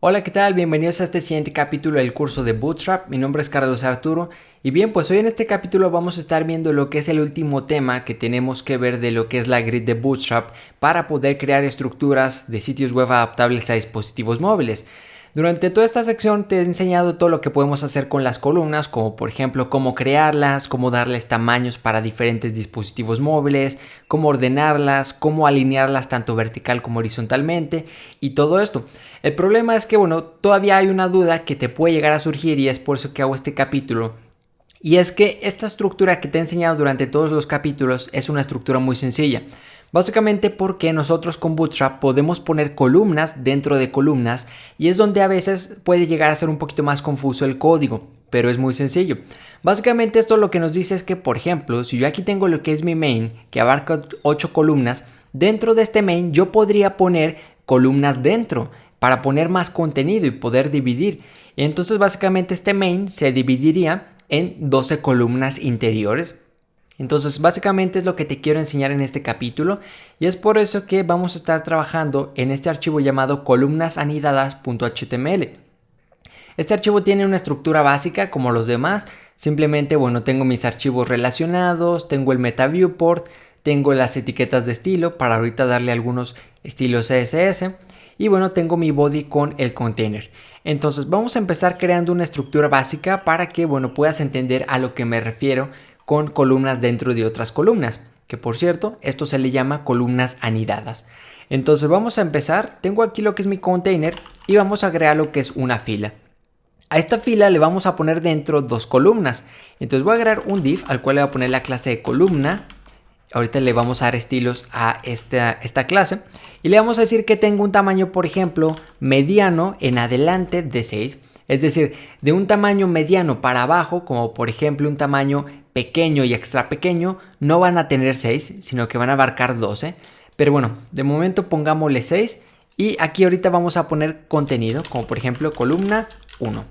Hola, ¿qué tal? Bienvenidos a este siguiente capítulo del curso de Bootstrap. Mi nombre es Carlos Arturo y bien, pues hoy en este capítulo vamos a estar viendo lo que es el último tema que tenemos que ver de lo que es la grid de Bootstrap para poder crear estructuras de sitios web adaptables a dispositivos móviles. Durante toda esta sección te he enseñado todo lo que podemos hacer con las columnas, como por ejemplo cómo crearlas, cómo darles tamaños para diferentes dispositivos móviles, cómo ordenarlas, cómo alinearlas tanto vertical como horizontalmente y todo esto. El problema es que todavía hay una duda que te puede llegar a surgir y es por eso que hago este capítulo. Y es que esta estructura que te he enseñado durante todos los capítulos es una estructura muy sencilla. Básicamente porque nosotros con Bootstrap podemos poner columnas dentro de columnas y es donde a veces puede llegar a ser un poquito más confuso el código, pero es muy sencillo. Básicamente esto lo que nos dice es que, por ejemplo, si yo aquí tengo lo que es mi main, que abarca 8 columnas, dentro de este main yo podría poner columnas dentro para poner más contenido y poder dividir. Entonces básicamente este main se dividiría en 12 columnas interiores. Entonces básicamente es lo que te quiero enseñar en este capítulo y es por eso que vamos a estar trabajando en este archivo llamado columnasanidadas.html. Este archivo tiene una estructura básica como los demás, simplemente tengo mis archivos relacionados, tengo el meta viewport, tengo las etiquetas de estilo para ahorita darle algunos estilos CSS y tengo mi body con el container. Entonces vamos a empezar creando una estructura básica para que puedas entender a lo que me refiero con columnas dentro de otras columnas, que por cierto, esto se le llama columnas anidadas. Entonces vamos a empezar, tengo aquí lo que es mi container y vamos a crear lo que es una fila. A esta fila le vamos a poner dentro dos columnas, entonces voy a agregar un div al cual le voy a poner la clase de columna. Ahorita le vamos a dar estilos a esta clase y le vamos a decir que tengo un tamaño, por ejemplo, mediano en adelante de 6. Es decir, de un tamaño mediano para abajo, como por ejemplo un tamaño pequeño y extra pequeño, no van a tener 6, sino que van a abarcar 12. Pero de momento pongámosle 6 y aquí ahorita vamos a poner contenido, como por ejemplo columna 1.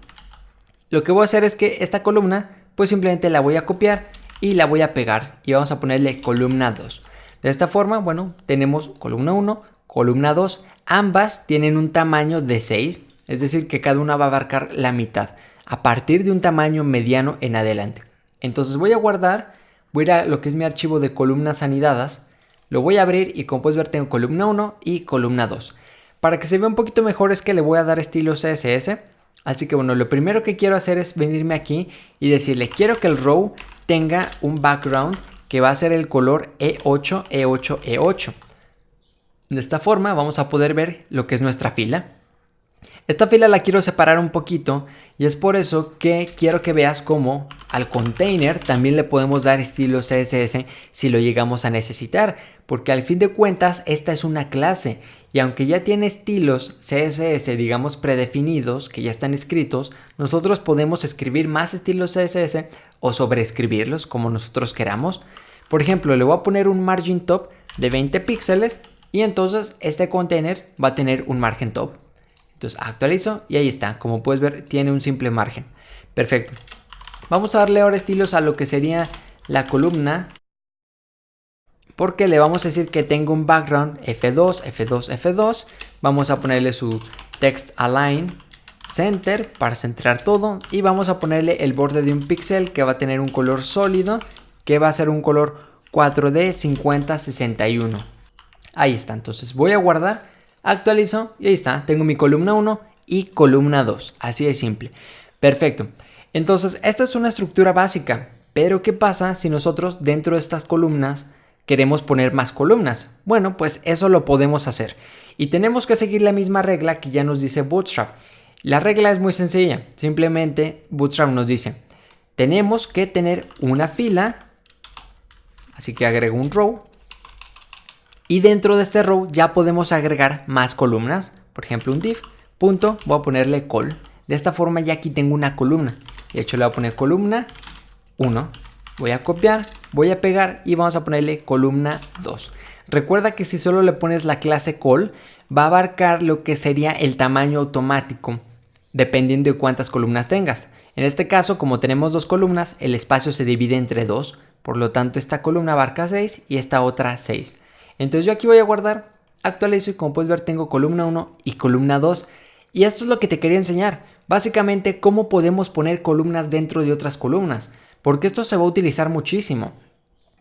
Lo que voy a hacer es que esta columna, pues simplemente la voy a copiar y la voy a pegar y vamos a ponerle columna 2. De esta forma, tenemos columna 1, columna 2, ambas tienen un tamaño de 6. Es decir, que cada una va a abarcar la mitad a partir de un tamaño mediano en adelante. Entonces voy a guardar, voy a ir a lo que es mi archivo de columnas anidadas, lo voy a abrir y como puedes ver tengo columna 1 y columna 2. Para que se vea un poquito mejor es que le voy a dar estilo CSS. Así que lo primero que quiero hacer es venirme aquí y decirle quiero que el row tenga un background que va a ser el color E8, E8, E8. De esta forma vamos a poder ver lo que es nuestra fila. Esta fila la quiero separar un poquito y es por eso que quiero que veas cómo al container también le podemos dar estilo CSS si lo llegamos a necesitar, porque al fin de cuentas esta es una clase y aunque ya tiene estilos CSS digamos predefinidos que ya están escritos, nosotros podemos escribir más estilos CSS o sobreescribirlos como nosotros queramos. Por ejemplo, le voy a poner un margin top de 20 píxeles y entonces este container va a tener un margen top. Entonces actualizo y ahí está, como puedes ver tiene un simple margen. Perfecto. Vamos a darle ahora estilos a lo que sería la columna, porque le vamos a decir que tengo un background F2, F2, F2. Vamos a ponerle su text align center para centrar todo y vamos a ponerle el borde de un píxel que va a tener un color sólido que va a ser un color 4D 5061. Ahí está, entonces voy a guardar. Actualizo y ahí está, tengo mi columna 1 y columna 2, así de simple. Perfecto, entonces esta es una estructura básica, pero ¿qué pasa si nosotros dentro de estas columnas queremos poner más columnas? Bueno, pues eso lo podemos hacer y tenemos que seguir la misma regla que ya nos dice Bootstrap. La regla es muy sencilla, simplemente Bootstrap nos dice, tenemos que tener una fila, así que agrego un row. Y dentro de este row ya podemos agregar más columnas. Por ejemplo, un div, punto, voy a ponerle col. De esta forma ya aquí tengo una columna. De hecho le voy a poner columna 1. Voy a copiar, voy a pegar y vamos a ponerle columna 2. Recuerda que si solo le pones la clase col, va a abarcar lo que sería el tamaño automático, dependiendo de cuántas columnas tengas. En este caso, como tenemos dos columnas, el espacio se divide entre dos. Por lo tanto, esta columna abarca 6 y esta otra 6. Entonces yo aquí voy a guardar, actualizo y como puedes ver tengo columna 1 y columna 2 Y esto es lo que te quería enseñar. Básicamente, cómo podemos poner columnas dentro de otras columnas. Porque esto se va a utilizar muchísimo.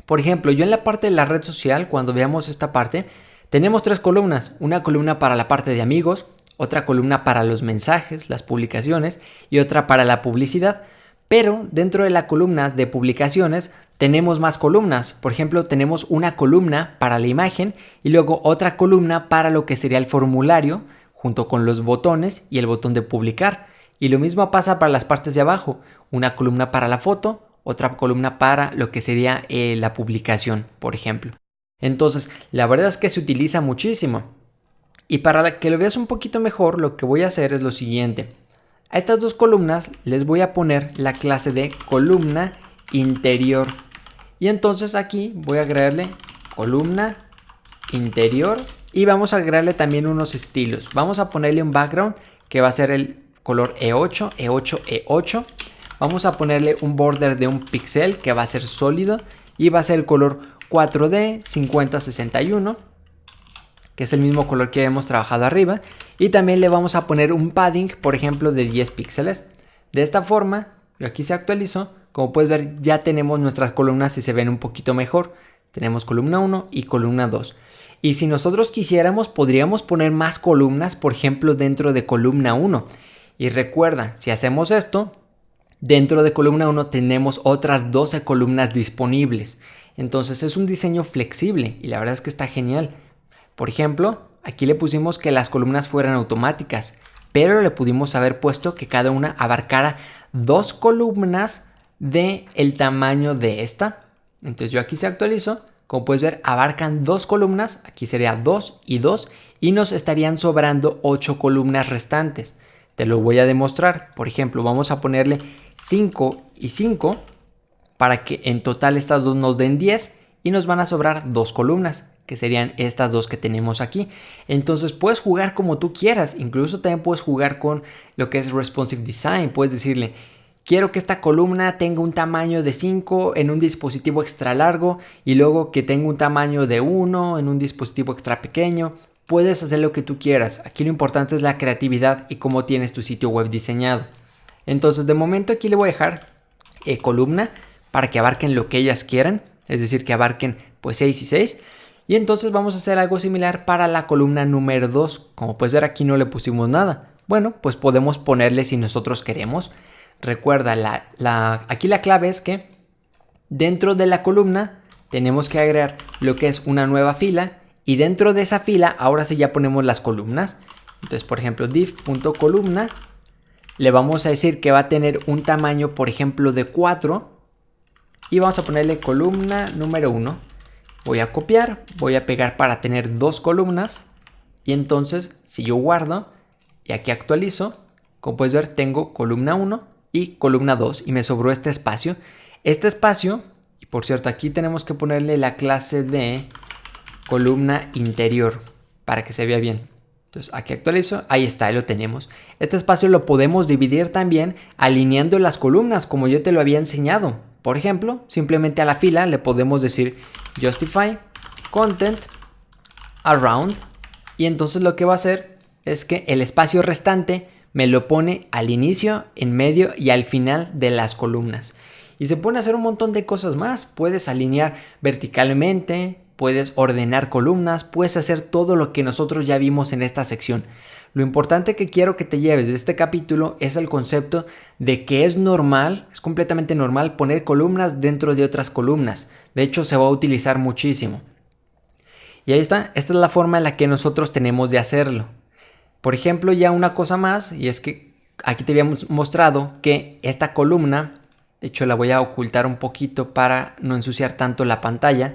Por ejemplo, yo en la parte de la red social, cuando veamos esta parte, tenemos 3 columnas. Una columna para la parte de amigos, otra columna para los mensajes, las publicaciones y otra para la publicidad. Pero dentro de la columna de publicaciones tenemos más columnas. Por ejemplo, tenemos una columna para la imagen y luego otra columna para lo que sería el formulario, junto con los botones y el botón de publicar. Y lo mismo pasa para las partes de abajo. Una columna para la foto, otra columna para lo que sería la publicación, por ejemplo. Entonces, la verdad es que se utiliza muchísimo. Y para que lo veas un poquito mejor, lo que voy a hacer es lo siguiente. A estas 2 columnas les voy a poner la clase de columna interior. Y entonces aquí voy a agregarle columna interior y vamos a agregarle también unos estilos. Vamos a ponerle un background que va a ser el color E8, E8, E8. Vamos a ponerle un border de un píxel que va a ser sólido y va a ser el color 4D 5061, que es el mismo color que hemos trabajado arriba. Y también le vamos a poner un padding, por ejemplo, de 10 píxeles. De esta forma, aquí se actualizó. Como puedes ver, ya tenemos nuestras columnas y se ven un poquito mejor. Tenemos columna 1 y columna 2. Y si nosotros quisiéramos, podríamos poner más columnas, por ejemplo, dentro de columna 1. Y recuerda, si hacemos esto, dentro de columna 1 tenemos otras 12 columnas disponibles. Entonces es un diseño flexible y la verdad es que está genial. Por ejemplo, aquí le pusimos que las columnas fueran automáticas, pero le pudimos haber puesto que cada una abarcara 2 columnas del tamaño de esta. Entonces yo aquí se actualizo. Como puedes ver, abarcan 2 columnas, aquí sería 2 y 2, y nos estarían sobrando 8 columnas restantes. Te lo voy a demostrar. Por ejemplo, vamos a ponerle 5 y 5 para que en total estas dos nos den 10 y nos van a sobrar 2 columnas, que serían estas 2 que tenemos aquí. Entonces puedes jugar como tú quieras, incluso también puedes jugar con lo que es responsive design. Puedes decirle: quiero que esta columna tenga un tamaño de 5 en un dispositivo extra largo y luego que tenga un tamaño de 1 en un dispositivo extra pequeño. Puedes hacer lo que tú quieras. Aquí lo importante es la creatividad y cómo tienes tu sitio web diseñado. Entonces, de momento aquí le voy a dejar columna para que abarquen lo que ellas quieran. Es decir, que abarquen pues 6 y 6. Y entonces vamos a hacer algo similar para la columna número 2. Como puedes ver, aquí no le pusimos nada. Bueno, pues podemos ponerle si nosotros queremos. Recuerda, aquí la clave es que dentro de la columna tenemos que agregar lo que es una nueva fila. Y dentro de esa fila, ahora sí ya ponemos las columnas. Entonces, por ejemplo, div.columna. Le vamos a decir que va a tener un tamaño, por ejemplo, de 4. Y vamos a ponerle columna número 1. Voy a copiar, voy a pegar para tener 2 columnas. Y entonces, si yo guardo y aquí actualizo, como puedes ver, tengo columna 1 y columna 2. Y me sobró este espacio. Este espacio, y por cierto, aquí tenemos que ponerle la clase de columna interior para que se vea bien. Entonces aquí actualizo, ahí está, ahí lo tenemos. Este espacio lo podemos dividir también alineando las columnas como yo te lo había enseñado. Por ejemplo, simplemente a la fila le podemos decir justify content around y entonces lo que va a hacer es que el espacio restante me lo pone al inicio, en medio y al final de las columnas. Y se pone a hacer un montón de cosas más. Puedes alinear verticalmente, puedes ordenar columnas, puedes hacer todo lo que nosotros ya vimos en esta sección. Lo importante que quiero que te lleves de este capítulo es el concepto de que es normal, es completamente normal poner columnas dentro de otras columnas. De hecho, se va a utilizar muchísimo. Y ahí está, esta es la forma en la que nosotros tenemos de hacerlo. Por ejemplo, ya una cosa más, y es que aquí te habíamos mostrado que esta columna, de hecho la voy a ocultar un poquito para no ensuciar tanto la pantalla.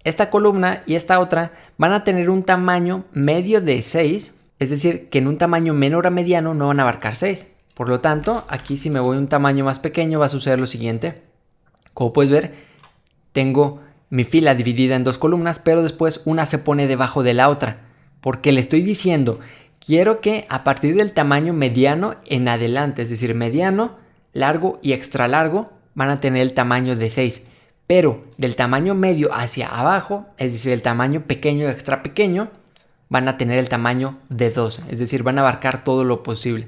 Esta columna y esta otra van a tener un tamaño medio de 6, es decir, que en un tamaño menor a mediano no van a abarcar 6. Por lo tanto, aquí si me voy a un tamaño más pequeño va a suceder lo siguiente. Como puedes ver, tengo mi fila dividida en 2 columnas, pero después una se pone debajo de la otra. Porque le estoy diciendo, quiero que a partir del tamaño mediano en adelante, es decir, mediano, largo y extra largo, van a tener el tamaño de 6. Pero del tamaño medio hacia abajo, es decir, el tamaño pequeño y extra pequeño, van a tener el tamaño de 12, es decir, van a abarcar todo lo posible.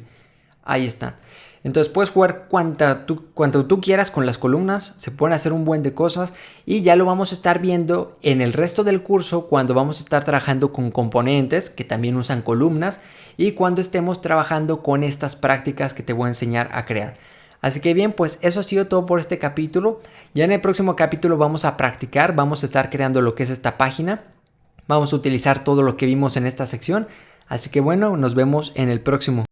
Ahí está. Entonces puedes jugar cuanto tú quieras con las columnas, se pueden hacer un buen de cosas y ya lo vamos a estar viendo en el resto del curso cuando vamos a estar trabajando con componentes que también usan columnas y cuando estemos trabajando con estas prácticas que te voy a enseñar a crear. Así que bien, pues eso ha sido todo por este capítulo. Ya en el próximo capítulo vamos a practicar, vamos a estar creando lo que es esta página. Vamos a utilizar todo lo que vimos en esta sección. Así que bueno, nos vemos en el próximo.